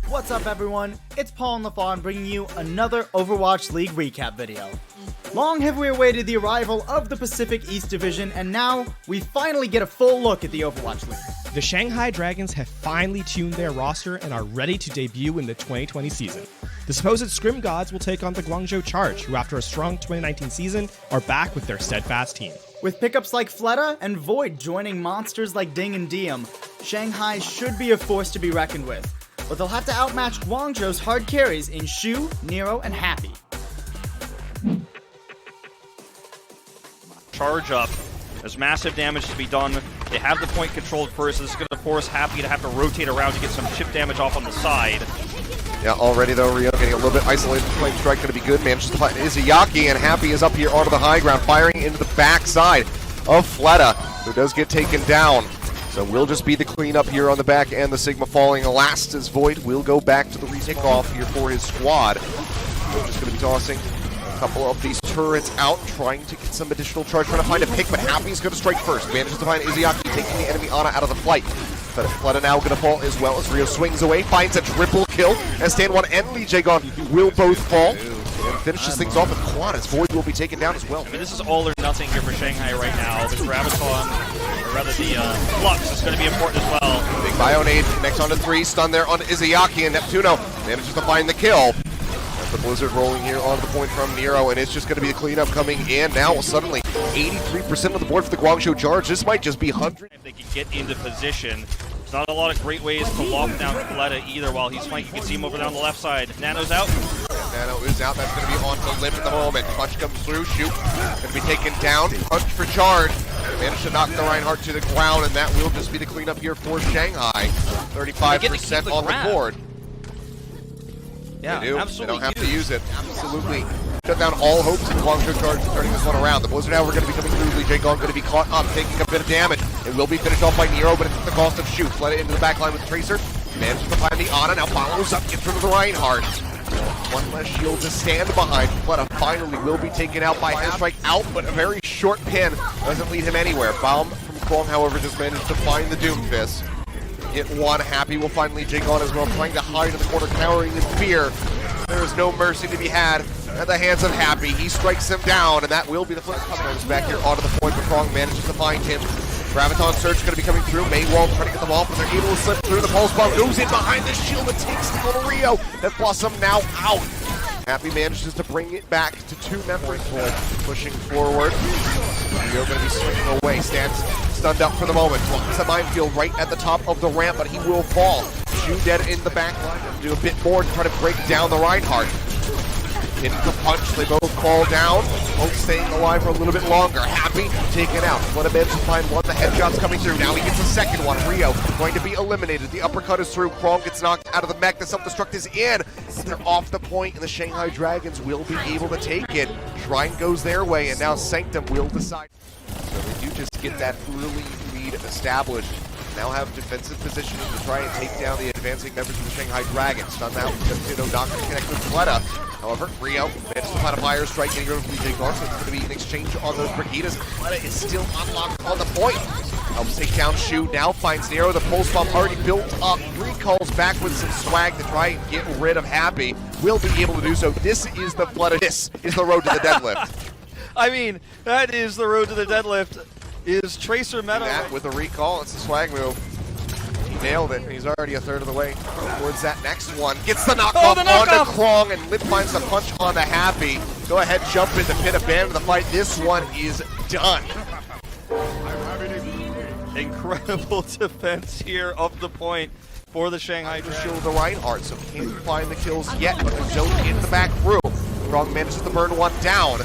What's up everyone, it's Paul and Lafon bringing you another Overwatch League recap video. Long have we awaited the arrival of the Pacific East Division, and now we finally get a full look at the Overwatch League. The Shanghai Dragons have finally tuned their roster and are ready to debut in the 2020 season. The supposed Scrim Gods will take on the Guangzhou Charge, who after a strong 2019 season are back with their steadfast team. With pickups like Fleta and Void joining monsters like Ding and Diem, Shanghai should be a force to be reckoned with. But they'll have to outmatch Guangzhou's hard carries in Shu, Nero, and Happy. Charge up. There's massive damage to be done. They have the point controlled first. This is going to force Happy to have to rotate around to get some chip damage off on the side. Yeah, already though, Rio getting a little bit isolated. Flame Strike going to be good. Manages to find Izayaki, and Happy is up here onto the high ground, firing into the backside of Fleta, who does get taken down. So we'll just be the cleanup here on the back end. The Sigma falling last as Void will go back to the retake off here for his squad. We're just going to be tossing a couple of these turrets out, trying to get some additional charge, trying to find a pick, but Happy's going to strike first. Manages to find Izayaki, taking the enemy Ana out of the flight. But Fleta now going to fall as well as Rio swings away, finds a triple kill, as Stand1 and Lee Jae-gon will both fall. And finishes things off with Quad as Void will be taken down as well. I mean, this is all or nothing here for Shanghai right now. The Graviton, or rather the Flux, is going to be important as well. Big Bionade connects onto 3, stun there on Izayaki, and Neptuno manages to find the kill. The Blizzard rolling here onto the point from Nero, and it's just going to be the cleanup coming in. Now suddenly 83% of the board for the Guangzhou Charge. This might just be 100. If they can get into position. There's not a lot of great ways to lock down Fleta either while he's flanking. You can see him over down the left side. Nano's out. Nano is out. That's going to be on the limb at the moment. Punch comes through. Shoot. Going to be taken down. Punch for charge. Managed to knock the Reinhardt to the ground, and that will just be the cleanup here for Shanghai. 35% on the board. Yeah, they do. Absolutely. They don't have to use it. Absolutely. Shut down all hopes of the Guangzhou Charge for turning this one around. The Blizzard Hour going to be coming through. Lee Jae-gon going to be caught up, taking a bit of damage. It will be finished off by Nero, but it's at the cost of Shoot. Let it into the back line with the Tracer. Manages to find the Ana. Now follows up, gets rid of the Reinhardt. One less shield to stand behind. Fleta finally will be taken out by Fire Strike out, but a very short pin doesn't lead him anywhere. Bomb from Kwong, however, just managed to find the Doomfist. Hit one. Happy will find Lee Jae-gon as well, trying to hide in the corner, cowering in fear. There is no mercy to be had at the hands of Happy. He strikes him down, and that will be the flip. Comes back here onto the point, but Krong manages to find him. Graviton Surge going to be coming through. Maywall trying to get them off, but they're able to slip through. The Pulse Bomb goes in behind the shield and takes down Rio. That Blossom now out. Happy manages to bring it back to 2 members. Pushing forward. Rio going to be swinging away. Stands stunned up for the moment. Blocks a minefield right at the top of the ramp, but he will fall. Shu dead in the back line. Do a bit more to try to break down the Reinhardt. Hit the punch, they both fall down. Both staying alive for a little bit longer. Happy, taken out. What a manage to find one. The headshots coming through. Now he gets a second one. Rio going to be eliminated. The uppercut is through. Krong gets knocked out of the mech. The self-destruct is in. But they're off the point, and the Shanghai Dragons will be able to take it. Shrine goes their way, and now Sanctum will decide. So they do just get that early lead established. Now have defensive positioning to try and take down the advancing members of the Shanghai Dragons. Stun out, Neptuno not going to connect with Fleta. However, Rio manages to find a fire strike, getting rid of Lee Jae-gon, so it's going to be an exchange on those Brigidas. Fleta is still unlocked on the point. Helps take down Shu, now finds Nero. The Pulse Bomb already built up. Recalls back with some swag to try and get rid of Happy. Will be able to do so. This is the Fleta. This is the road to the deadlift. I mean, that is the road to the deadlift. Is Tracer Metal. That with a recall, it's a swag move. He nailed it, and he's already a third of the way towards that next one. Gets the knockoff onto Krong, and Lip finds the punch onto Happy. Go ahead, jump in the pit, abandon the fight. This one is done. Incredible defense here of the point for the Shanghai Dragons. Shield the Reinhardt, so can't find the kills yet, but they're zoned in the back room. Krong manages to burn one down.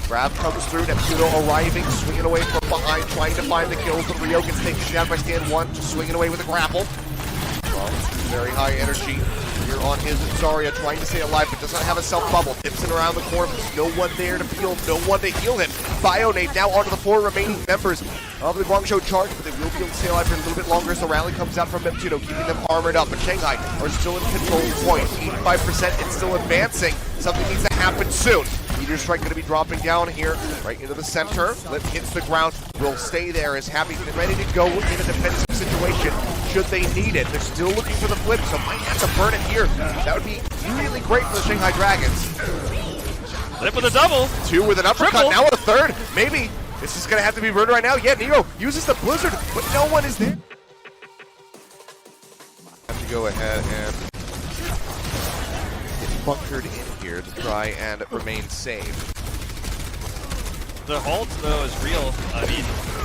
Grab comes through, Neptuno arriving, swinging away from behind, trying to find the kills, but Rio gets taken down by Stand1, just swinging away with a grapple. Very high energy here on his Zarya, trying to stay alive, but does not have a self-bubble. Dips in around the corner, there's no one there to heal, no one to heal him. Bionade now onto the 4 remaining members of the Guangzhou Charge, but they will be able to stay alive for a little bit longer as the rally comes out from Neptuno, keeping them armored up. But Shanghai are still in control point, 85% and still advancing. Something needs to happen soon. Meteor Strike going to be dropping down here, right into the center. Lip hits the ground, will stay there as Happy ready to go in a defensive situation. should they need it. They're still looking for the flip, so might have to burn it here. That would be really great for the Shanghai Dragons. Flip with a double. 2 with an uppercut, Triple. now with a third. Maybe this is going to have to be burned right now. Yeah, Nero uses the Blizzard, but no one is there. Have to go ahead and get bunkered in here to try and remain safe. The halt, though, is real. I mean,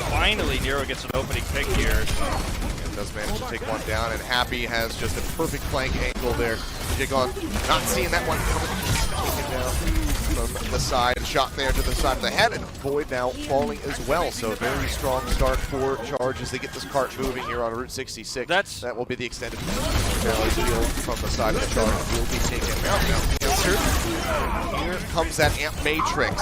finally Nero gets an opening pick here. And does manage to take one down, and Happy has just a perfect flank angle there. Jigon not seeing that one coming. Taken down from the side, and shot there to the side of the head, and Void now falling as well. So a very strong start for Charge as they get this cart moving here on Route 66. That will be the extended field from the side of the Charge. Will be taken out. Now the answer. Here comes that Amp Matrix.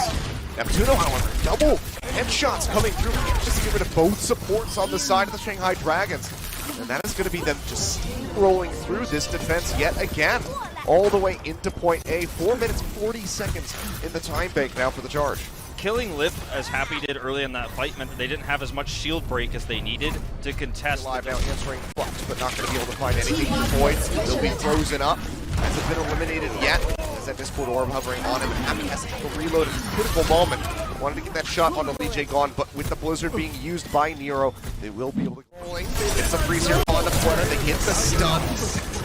Neptuno, however, double headshots coming through just to get rid of both supports on the side of the Shanghai Dragons. And that is going to be them just rolling through this defense yet again, all the way into point A. 4 minutes, 40 seconds in the time bank now for the Charge. Killing Lip, as Happy did early in that fight, meant that they didn't have as much shield break as they needed to contest. Live now answering Flux, but not going to be able to find anything. Void will be frozen up. Hasn't been eliminated yet. As that Discord orb hovering on him. Happy has to take a reload at a critical moment. Wanted to get that shot onto Lee Jae Gon, but with the Blizzard being used by Nero, they will be able to get some freeze here on the Flutter. They get the stun,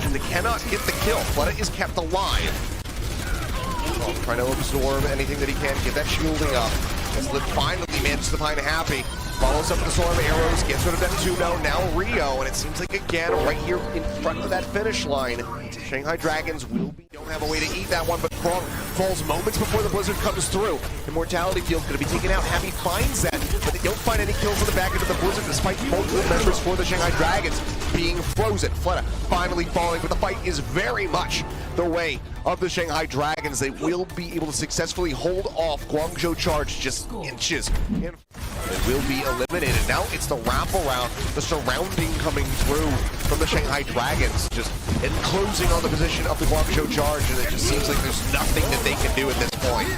and they cannot get the kill. Flutter is kept alive. Trying to absorb anything that he can, get that shielding up. As Lip finally manages to find Happy. Follows up with the Storm Arrows, gets rid of Neptuno, now Rio, and it seems like again, right here in front of that finish line, Shanghai Dragons don't have a way to eat that one, but Krong falls moments before the Blizzard comes through. Immortality Field's going to be taken out. Happy finds that, but they don't find any kills on the back end of the Blizzard, despite multiple members for the Shanghai Dragons being frozen. Fleta finally falling, but the fight is very much the way of the Shanghai Dragons. They will be able to successfully hold off Guangzhou Charge just inches in. They will be eliminated. Now it's the wraparound, the surrounding coming through from the Shanghai Dragons, just enclosing on the position of the Guangzhou Charge, and it just seems like there's nothing that they can do at this point.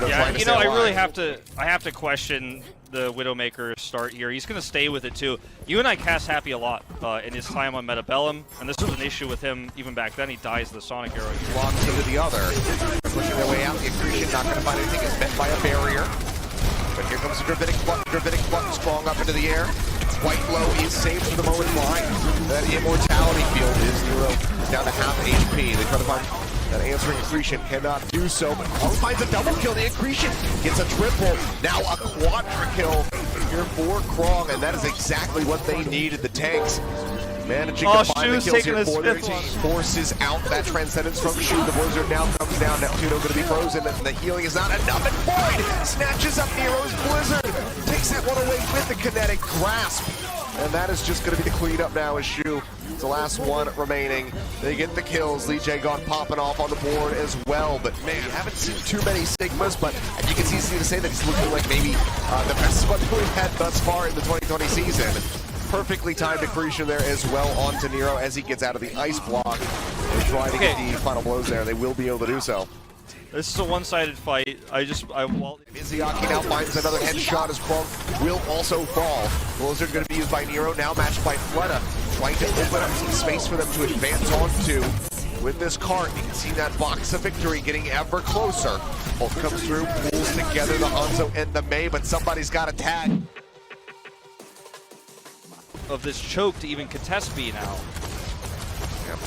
Yeah, you know, I really have to question the Widowmaker start here. He's going to stay with it too. You and I cast Happy a lot in his time on Metabellum, and this was an issue with him even back then. He dies the Sonic Arrow. Locks into the other, pushing their way out. The Accretion not going to find anything. Is met by a barrier. But here comes the Gravitic Flux strong up into the air. White Glow is saved for the moment behind. That Immortality Field is Nero down to half HP. They try to find that answering Accretion, cannot do so, but Krong finds a double kill. The Accretion gets a triple, now a quadra kill here for Krong, and that is exactly what they needed. The tanks managing to find the kills here for their team. Forces out that Transcendence from Shu. The Blizzard now comes down. Neptuno going to be frozen, and the healing is not enough. And Void snatches up Nero's Blizzard. Takes that one away with the kinetic grasp. And that is just going to be the cleanup now as Shu. It's the last one remaining. They get the kills. Lee Jae Gon popping off on the board as well. But man, you haven't seen too many Sigmas, but you can see to say that he's looking like maybe the best one we've had thus far in the 2020 season. Perfectly timed Accretion there as well onto Nero as he gets out of the ice block. They're trying to get the final blows there. They will be able to do so. This is a one-sided fight. Izayaki now finds another headshot as Krong will also fall. Blizzard going to be used by Nero, now matched by Fleta. Trying to open up some space for them to advance onto. With this cart, you can see that box of victory getting ever closer. Bolt comes through, pulls together the Hanzo and the Mei, but somebody's got a tag. Of this choke to even contest B now. Yep.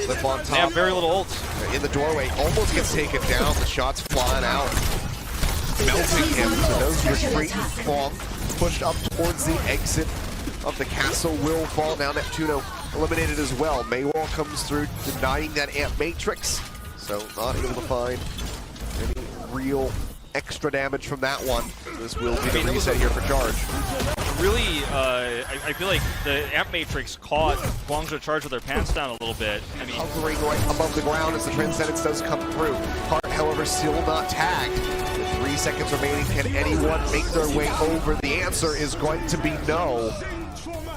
Flip on top. They have very little ults. In the doorway, almost gets taken down. The shot's flying out. Melting him. So those retreat Krong pushed up towards the exit of the castle will fall. Now Neptuno eliminated as well. Maywall comes through, denying that Amp Matrix. So not able to find any real extra damage from that one. This will be the reset here for Charge. Really, I feel like the Amp Matrix caught Guangzhou Charge with their pants down a little bit. I mean, hovering right above the ground as the Transcendence does come through. Hart, however, still not tagged. With 3 seconds remaining, can anyone make their way over? The answer is going to be no.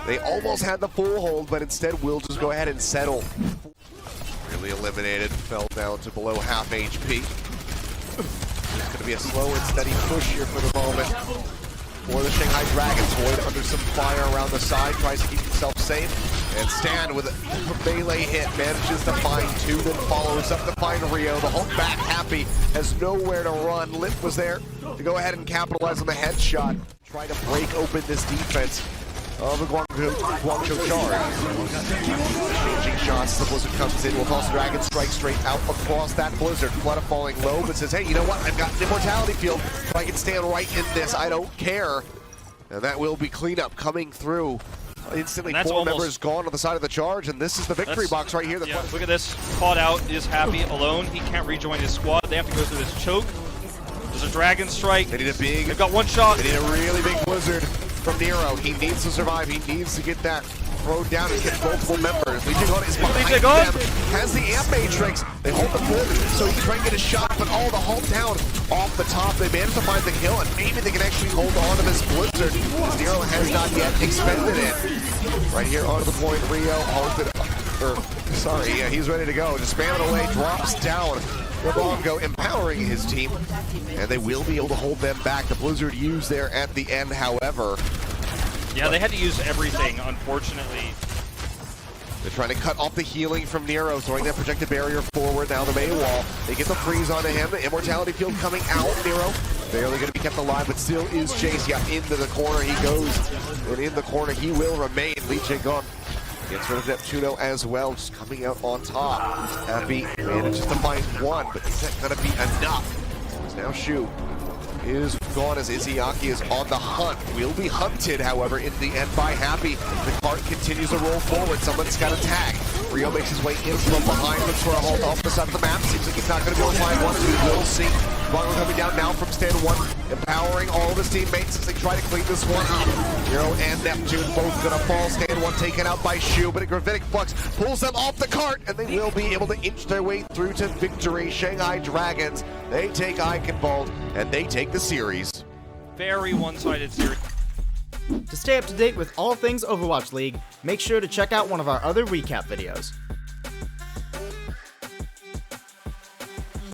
They almost had the full hold, but instead will just go ahead and settle. Really eliminated, fell down to below half HP. It's going to be a slow and steady push here for the moment. for the Shanghai Dragons. Void under some fire around the side, tries to keep himself safe. And Stan with a melee hit manages to find two, then follows up to find Rio. The Hulk back happy, has nowhere to run. Lip was there to go ahead and capitalize on the headshot. Try to break open this defense of the Guangzhou charge. Changing shots, the Blizzard comes in, will toss the Dragon strike straight out across that Blizzard. Flood falling low, but says, hey, you know what? I've got an immortality field, so I can stand right in this. I don't care. And that will be cleanup coming through. Instantly, four members gone on the side of the charge, and this is the victory box right here. Yeah, look at this. Caught out is happy alone. He can't rejoin his squad. They have to go through this choke. There's a Dragon strike. They need a big. They've got one shot. They need a really big Blizzard from Nero. He needs to survive. He needs to get that thrown down and get multiple members. Legion is behind them. Has the Amp Matrix. They hold the fort so he can try and get a shot, but all the hometown off the top. They managed to find the kill, and maybe they can actually hold on to this Blizzard. Nero has not yet expended it. Right here onto the point, Rio he's ready to go. Just spamming away, drops down. Rabongo empowering his team, and they will be able to hold them back. The Blizzard used there at the end, however. Yeah, they had to use everything, unfortunately. They're trying to cut off the healing from Nero, throwing that projected barrier forward. Now the May wall. They get the freeze onto him. The immortality field coming out. Nero barely going to be kept alive, but still is chased. Yeah, into the corner he goes. And in the corner he will remain. Lee Jae-gun gets rid of Neptuno as well, just coming out on top. Happy manages to find one, but is that going to be enough? As now Shu is gone as Izayaki is on the hunt. Will be hunted, however, in the end by Happy. The cart continues to roll forward. Someone's got a tag. Rio makes his way in from behind, looks for a hold off the side of the map. Seems like he's not going to be able to find one, as we will see. Bongo coming down now from stand one, empowering all of his teammates as they try to clean this one up. Nero and Neptune both going to fall. Stand one taken out by Shu, but a Gravitic Flux pulls them off the cart, and they will be able to inch their way through to victory. Shanghai Dragons, they take Eichenwald, and they take the series. Very one-sided series. To stay up to date with all things Overwatch League, make sure to check out one of our other recap videos.